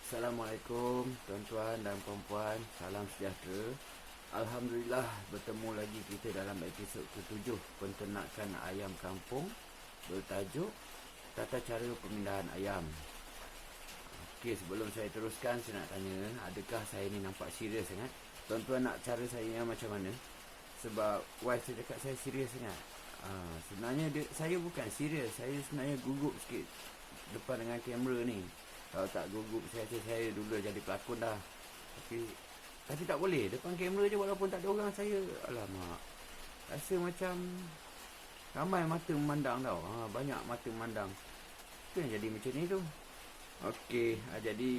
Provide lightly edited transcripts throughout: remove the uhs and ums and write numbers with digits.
Assalamualaikum tuan-tuan dan puan-puan, salam sejahtera. Alhamdulillah bertemu lagi kita dalam episod ke-7 penternakan ayam kampung bertajuk Tata Cara Pemindahan Ayam. Okey, sebelum saya teruskan, saya nak tanya, adakah saya ni nampak serius sangat? Tuan-tuan nak cara saya macam mana? Sebab wife saya cakap saya serius sangat. Sebenarnya saya bukan serius, saya sebenarnya gugup sikit depan dengan kamera ni. Kalau tak gugup saya dulu jadi pelakon dah. Tapi tak boleh, depan kamera je walaupun tak ada orang, saya alamak, rasa macam ramai mata memandang tau. Banyak mata memandang. Itu yang jadi macam ni tu. Okey, jadi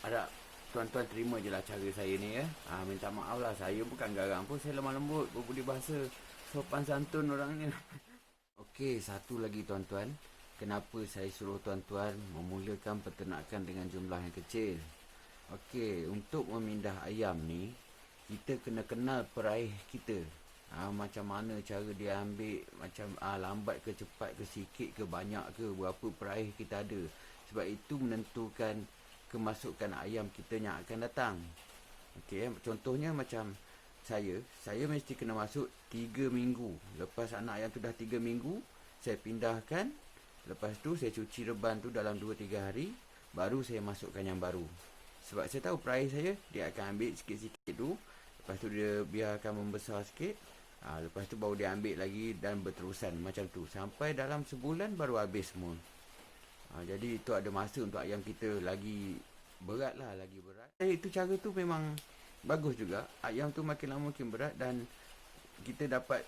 harap tuan-tuan terima je lah cara saya ni ya. Minta maaf lah, saya bukan garang pun, saya lemah lembut, berbudi bahasa, sopan santun orangnya. Okey, satu lagi tuan-tuan, kenapa saya suruh tuan-tuan memulakan peternakan dengan jumlah yang kecil. Okey, untuk memindah ayam ni, kita kena kenal peraih kita. Macam mana cara dia ambil, macam lambat ke cepat ke sikit ke banyak ke, berapa peraih kita ada. Sebab itu menentukan kemasukan ayam kita yang akan datang. Okey, contohnya macam saya mesti kena masuk 3 minggu. Lepas anak ayam tu dah 3 minggu, saya pindahkan. Lepas tu saya cuci reban tu dalam 2-3 hari, baru saya masukkan yang baru. Sebab saya tahu peraih saya, dia akan ambil sikit-sikit tu. Lepas tu dia biarkan membesar sikit. Lepas tu baru dia ambil lagi dan berterusan macam tu. Sampai dalam sebulan baru habis semua. Jadi itu ada masa untuk ayam kita lagi berat lah, lagi berat. Itu cara tu memang bagus juga. Ayam tu makin lama makin berat dan kita dapat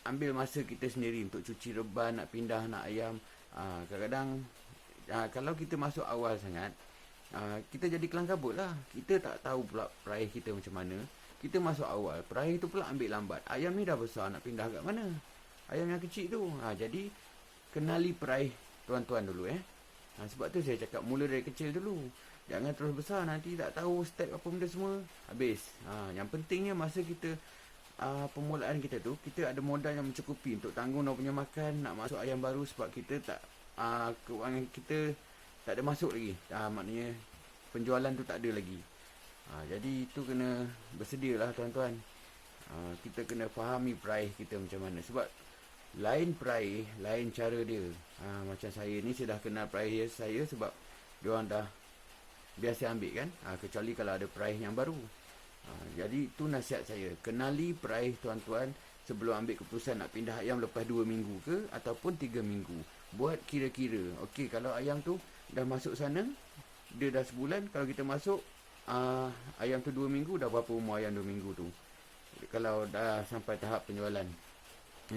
ambil masa kita sendiri untuk cuci reban, nak pindah anak ayam. Kadang-kadang kalau kita masuk awal sangat, kita jadi kelang kabut lah. Kita tak tahu pula peraih kita macam mana. Kita masuk awal, peraih tu pula ambil lambat. Ayam ni dah besar, nak pindah kat mana? Ayam yang kecil tu. Jadi kenali peraih tuan-tuan dulu sebab tu saya cakap mula dari kecil dulu. Jangan terus besar, nanti tak tahu step apa benda semua, habis. Yang pentingnya masa kita permulaan kita tu, kita ada modal yang mencukupi untuk tanggung dia punya makan, nak masuk ayam baru. Sebab kita tak keuangan kita tak ada masuk lagi, maknanya penjualan tu tak ada lagi. Jadi itu kena bersedia lah tuan-tuan. Kita kena fahami peraih kita macam mana. Sebab lain peraih, lain cara dia. Macam saya ni, saya dah kenal peraih saya sebab diorang dah biasa ambil kan. Kecuali kalau ada peraih yang baru. Jadi itu nasihat saya, kenali peraih tuan-tuan sebelum ambil keputusan nak pindah ayam lepas 2 minggu ke ataupun 3 minggu. Buat kira-kira. Okey, kalau ayam tu dah masuk sana, dia dah sebulan. Kalau kita masuk ayam tu 2 minggu, dah berapa umur ayam 2 minggu tu, kalau dah sampai tahap penjualan.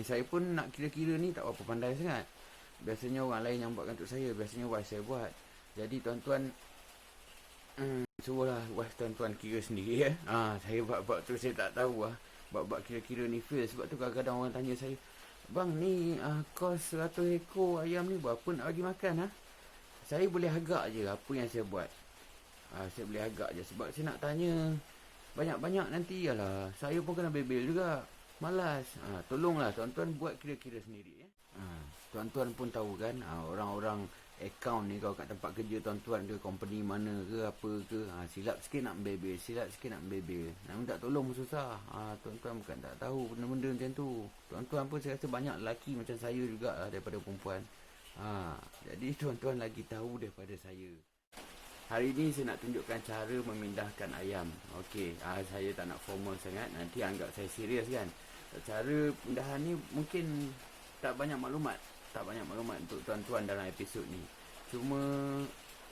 Saya pun nak kira-kira ni tak berapa pandai sangat. Biasanya orang lain yang buatkan untuk saya. Biasanya wife saya buat. Jadi tuan-tuan, suruhlah wife tuan-tuan kira sendiri saya buat tu saya tak tahu buat kira-kira ni fail. Sebab tu kadang-kadang orang tanya saya, bang ni kos 100 ekor ayam ni berapa nak bagi makan Saya boleh agak je apa yang saya buat. Saya boleh agak je sebab saya nak tanya banyak-banyak nanti saya pun kena bebel juga, malas. Tolonglah tuan-tuan buat kira-kira sendiri tuan-tuan pun tahu kan, orang-orang akaun ni, kalau kat tempat kerja tuan-tuan ke, company mana ke apa ke, silap sikit nak membebel, silap sikit nak membebel. Nak minta tolong pun susah. Tuan-tuan bukan tak tahu benda-benda macam tu. Tuan-tuan pun saya rasa banyak lelaki macam saya juga daripada perempuan. Jadi tuan-tuan lagi tahu daripada saya. Hari ni saya nak tunjukkan cara memindahkan ayam. Okey, saya tak nak formal sangat, nanti anggap saya serius kan. Cara pindahan ni mungkin tak banyak maklumat untuk tuan-tuan dalam episod ni. Cuma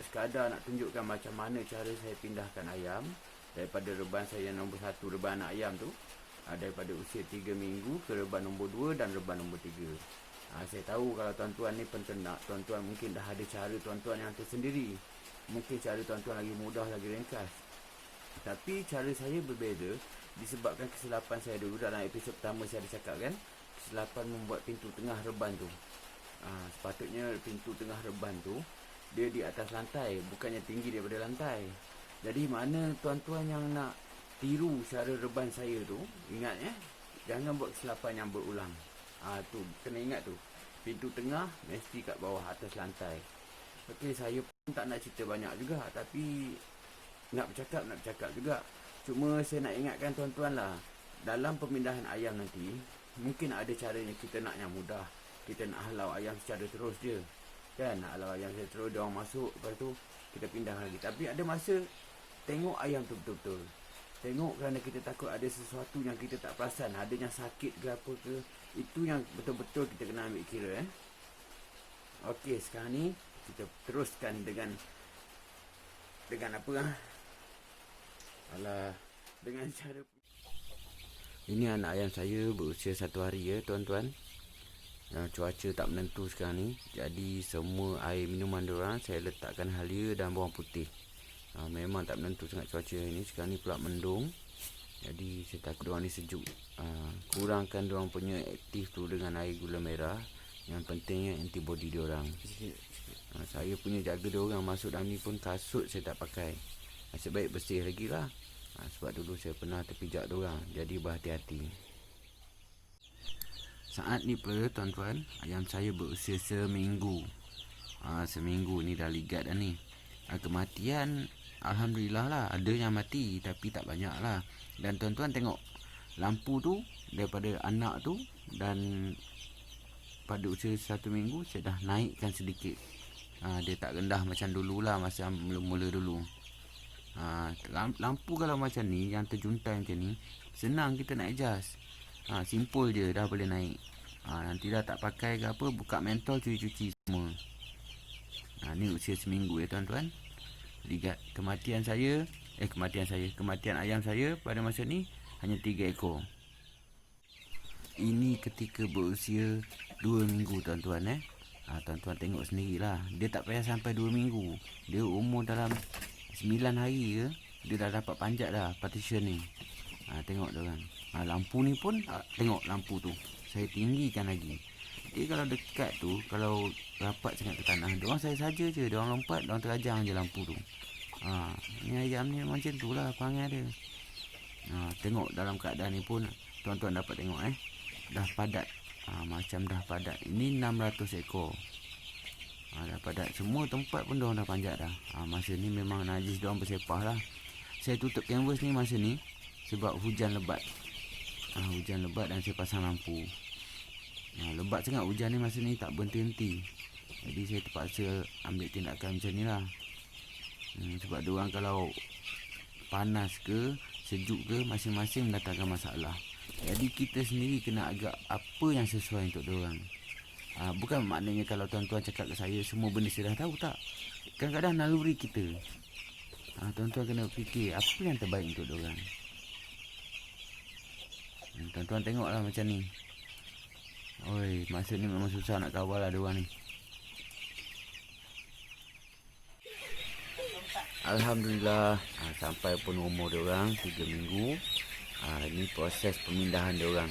sekadar nak tunjukkan macam mana cara saya pindahkan ayam daripada reban saya yang nombor 1, reban anak ayam tu, daripada usia 3 minggu ke reban nombor 2 dan reban nombor 3. Saya tahu kalau tuan-tuan ni penternak, tuan-tuan mungkin dah ada cara tuan-tuan yang tersendiri. Mungkin cara tuan-tuan lagi mudah, lagi ringkas. Tapi cara saya berbeza disebabkan kesilapan saya dulu. Dalam episod pertama saya ada cakap kan, kesilapan membuat pintu tengah reban tu. Sepatutnya pintu tengah reban tu dia di atas lantai, bukannya tinggi daripada lantai. Jadi mana tuan-tuan yang nak tiru cara reban saya tu, ingat jangan buat kesilapan yang berulang. Tu kena ingat tu, pintu tengah mesti kat bawah, atas lantai. Okey, saya pun tak nak cerita banyak juga, tapi nak bercakap juga. Cuma saya nak ingatkan tuan-tuan lah, dalam pemindahan ayam nanti, mungkin ada caranya kita nak yang mudah. Kita nak halau ayam secara terus je. Kan, nak halau ayam secara terus, dia orang masuk, lepas tu kita pindah lagi. Tapi ada masa, tengok ayam tu betul-betul. Tengok kerana kita takut ada sesuatu yang kita tak perasan. Ada yang sakit ke apa ke. Itu yang betul-betul kita kena ambil kira. Okey, sekarang ni kita teruskan dengan apa dengan cara. Ini anak ayam saya berusia 1 hari ya tuan-tuan. Cuaca tak menentu sekarang ni. Jadi semua air minuman diorang saya letakkan halia dan bawang putih. Memang tak menentu sangat cuaca ni. Sekarang ni pula mendung. Jadi saya takut diorang ni sejuk. Kurangkan diorang punya aktif tu dengan air gula merah. Yang pentingnya antibody diorang. Saya punya jaga diorang masuk dalam ni pun kasut saya tak pakai. Nasib baik bersih lagi lah. Sebab dulu saya pernah terpijak diorang. Jadi berhati-hati. Saat ni pula tuan-tuan, ayam saya berusia seminggu. Seminggu ni dah ligat dah ni. Kematian alhamdulillah lah, ada yang mati tapi tak banyak lah. Dan tuan-tuan tengok lampu tu daripada anak tu, dan pada usia 1 minggu saya dah naikkan sedikit. Dia tak rendah macam dulu lah, masa mula-mula dulu. Lampu kalau macam ni, yang terjuntai macam ni, senang kita nak adjust. Simple je dah boleh naik. Nanti dah tak pakai ke apa, buka mentol, cuci-cuci semua. Ni usia seminggu ya tuan-tuan. Lihat kematian ayam saya pada masa ni hanya 3 ekor. Ini ketika berusia 2 minggu tuan-tuan. Tuan-tuan tengok sendirilah. Dia tak payah sampai 2 minggu. Dia umur dalam 9 hari ke, dia dah dapat panjat dah partition ni. Tengok diorang. Lampu ni pun, tengok lampu tu, saya tinggikan lagi. Dia kalau dekat tu, kalau rapat sangat ke tanah, diorang saya saja je, diorang lompat, diorang terajang je lampu tu. Ni ayam ni macam tu lah perangai dia. Tengok dalam keadaan ni pun tuan-tuan dapat tengok dah padat. Macam dah padat. Ini 600 ekor. Dah padat. Semua tempat pun diorang dah panjat dah. Masa ni memang najis diorang bersepah lah. Saya tutup canvas ni masa ni sebab hujan lebat. Hujan lebat dan saya pasang lampu. Lebat sangat hujan ni masa ni, tak berhenti-henti. Jadi saya terpaksa ambil tindakan macam ni lah. Sebab diorang kalau panas ke sejuk ke, masing-masing mendatangkan masalah. Jadi kita sendiri kena agak apa yang sesuai untuk diorang. Bukan maknanya kalau tuan-tuan cakap ke saya semua benda saya dah tahu, tak. Kadang-kadang naluri kita. Tuan-tuan kena fikir apa yang terbaik untuk diorang. Tuan-tuan tengoklah macam ni. Oi, masa ni memang susah nak kawal lah diorang ni. Alhamdulillah, sampai pun umur diorang 3 minggu. Ini proses pemindahan diorang.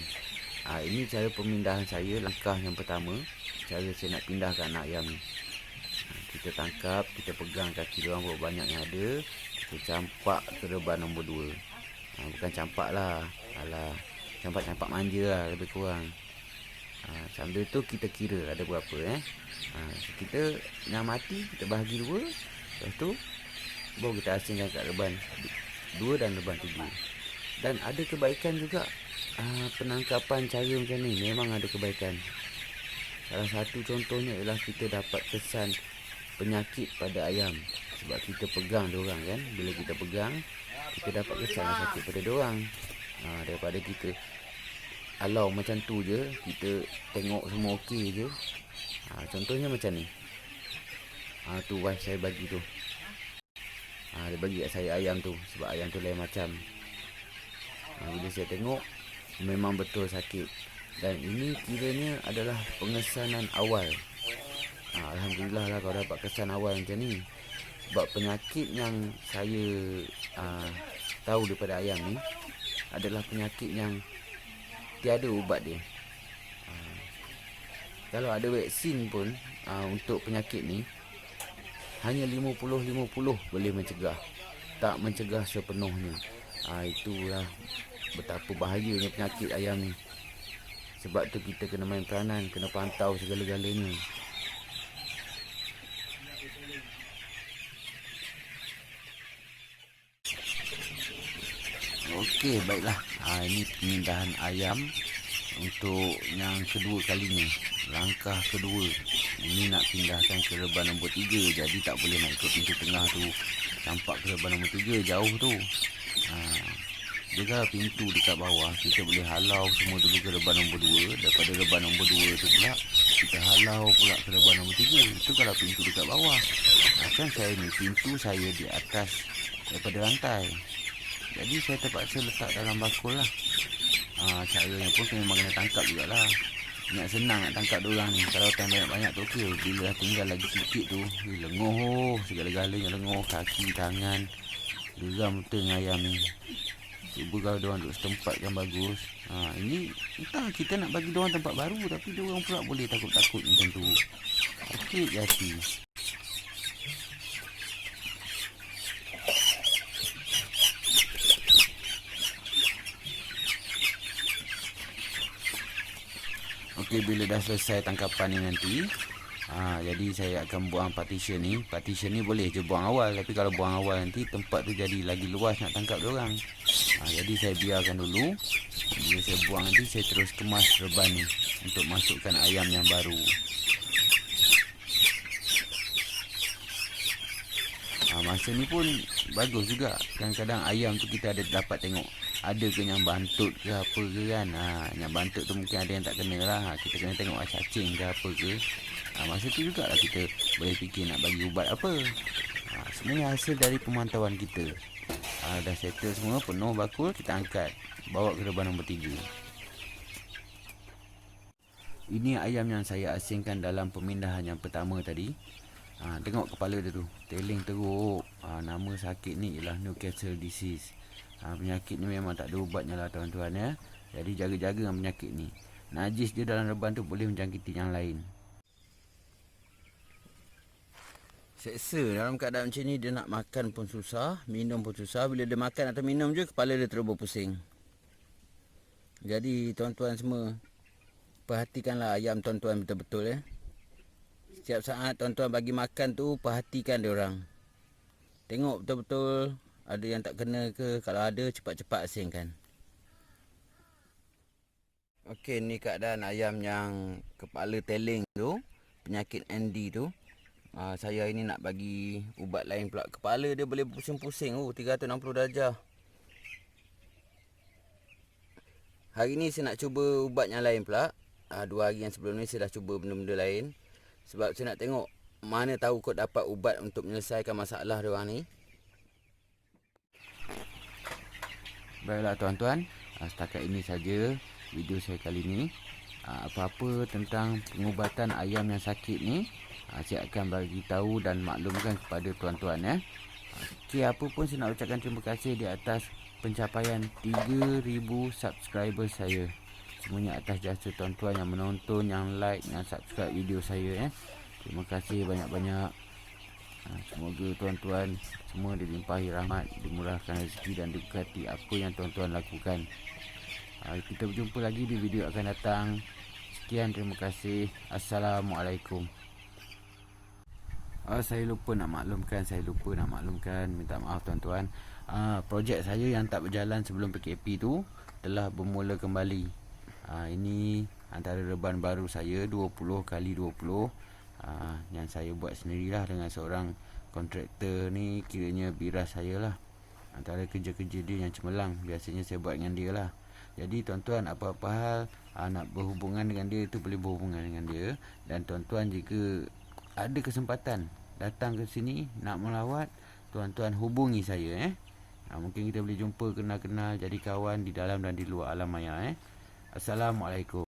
Ini cara pemindahan saya, langkah yang pertama. Cara saya nak pindahkan anak ayam ni. Kita tangkap, kita pegang kaki diorang berapa banyak yang ada. Kita campak ke reban nombor 2. Bukan campak lah, campak manja lah lebih kurang. Sambil tu kita kira ada berapa kita yang mati kita bahagi 2. Lepas tu baru kita asingkan kat reban 2 dan reban 3. Dan ada kebaikan juga. Penangkapan cara macam ni memang ada kebaikan. Salah satu contohnya ialah kita dapat kesan penyakit pada ayam. Sebab kita pegang diorang kan. Bila kita pegang, kita dapat kesan sakit pada diorang. Daripada kita alau macam tu je, kita tengok semua okey je. Contohnya macam ni. Tu wife saya bagi tu. Dia bagi kat saya ayam tu. Sebab ayam tu lain macam. Bila saya tengok, memang betul sakit. Dan ini kiranya adalah pengesanan awal. Alhamdulillah lah kalau dapat kesan awal macam ni. Sebab penyakit yang saya tahu daripada ayam ni adalah penyakit yang tiada ubat dia. Kalau ada vaksin pun untuk penyakit ni, hanya 50-50 boleh mencegah. Tak mencegah sepenuhnya. Itulah betapa bahayanya penyakit ayam ni. Sebab tu kita kena main peranan, kena pantau segala-galanya. Okey, baiklah. Ini pemindahan ayam untuk yang kedua kalinya. Langkah kedua. Ini nak pindahkan ke reban nombor 3. Jadi tak boleh nak ikut pintu tengah tu. Campak ke reban nombor 3 jauh tu. Jaga pintu dekat bawah. Kita boleh halau semua dulu ke reban nombor 2. Daripada reban nombor 2 tu pula kita halau pula ke reban nombor 3. Itu kalau pintu dekat bawah. Kan saya ni pintu saya di atas daripada rantai. Jadi saya terpaksa letak dalam bakul lah. Caranya pun memang kena tangkap jugalah. Ingat senang nak tangkap diorang ni. Kalau time banyak-banyak tu okey. Bila dah tinggal lagi sikit tu, lengoh segala-galanya lengoh. Kaki, tangan. Geram betul dengan ayam ni. Cuba kalau diorang duduk setempat yang bagus. Ini entah kita nak bagi diorang tempat baru, tapi diorang pula boleh takut-takut macam tu. Okey hati. Okey, bila dah selesai tangkapan ni nanti, jadi saya akan buang partition ni. Partition ni boleh je buang awal, tapi kalau buang awal nanti tempat tu jadi lagi luas nak tangkap diorang. Jadi saya biarkan dulu. Bila saya buang nanti, saya terus kemas reban ni untuk masukkan ayam yang baru. Masa ni pun bagus juga. Kadang-kadang ayam tu kita ada dapat tengok ada ke yang bantut ke apa ke kan. Yang bantut tu mungkin ada yang tak kena lah. Kita kena tengok cacing ke apa ke. Masa tu jugalah kita boleh fikir nak bagi ubat apa. Semuanya hasil dari pemantauan kita. Dah settle semua, penuh bakul, kita angkat, bawa ke reban nombor 3. Ini ayam yang saya asingkan dalam pemindahan yang pertama tadi. Tengok kepala dia tu, teling teruk. Nama sakit ni ialah Newcastle disease. Penyakit ni memang tak ada ubatnya lah tuan-tuan ya. Jadi jaga-jaga dengan penyakit ni. Najis dia dalam reban tu boleh menjangkiti yang lain. Seksa dalam keadaan macam ni, dia nak makan pun susah, minum pun susah. Bila dia makan atau minum je, kepala dia terus berpusing. Jadi tuan-tuan semua, perhatikanlah ayam tuan-tuan betul-betul ya. Setiap saat tuan-tuan bagi makan tu, perhatikan dia orang. Tengok betul-betul ada yang tak kena ke. Kalau ada, cepat-cepat asingkan. Okey, ni keadaan ayam yang kepala teling tu, penyakit Andy tu. Saya ini nak bagi ubat lain pula. Kepala dia boleh pusing-pusing 360 darjah. Hari ni saya nak cuba ubat yang lain pula. 2 hari yang sebelum ni saya dah cuba benda-benda lain. Sebab saya nak tengok mana tahu kot dapat ubat untuk menyelesaikan masalah diorang ni. Baiklah tuan-tuan, setakat ini saja video saya kali ni. Apa-apa tentang pengubatan ayam yang sakit ni, saya akan bagi tahu dan maklumkan kepada tuan-tuan ya. Okey, apa pun saya nak ucapkan terima kasih di atas pencapaian 3,000 subscriber saya. Semuanya atas jasa tuan-tuan yang menonton, yang like, yang subscribe video saya ya. Terima kasih banyak-banyak. Semoga tuan-tuan semua dilimpahi rahmat, dimurahkan rezeki dan diberkati apa yang tuan-tuan lakukan. Kita berjumpa lagi di video akan datang. Sekian, terima kasih. Assalamualaikum. Saya lupa nak maklumkan. Minta maaf tuan-tuan. Projek saya yang tak berjalan sebelum PKP tu telah bermula kembali. Ini antara reban baru saya 20x20. Yang saya buat sendirilah dengan seorang kontraktor ni, kiranya biras saya lah. Antara kerja-kerja dia yang cemerlang, biasanya saya buat dengan dia lah. Jadi tuan-tuan, apa-apa hal nak berhubungan dengan dia, itu boleh berhubungan dengan dia. Dan tuan-tuan jika ada kesempatan datang ke sini nak melawat, tuan-tuan hubungi saya mungkin kita boleh jumpa, kenal-kenal, jadi kawan di dalam dan di luar alam maya. Assalamualaikum.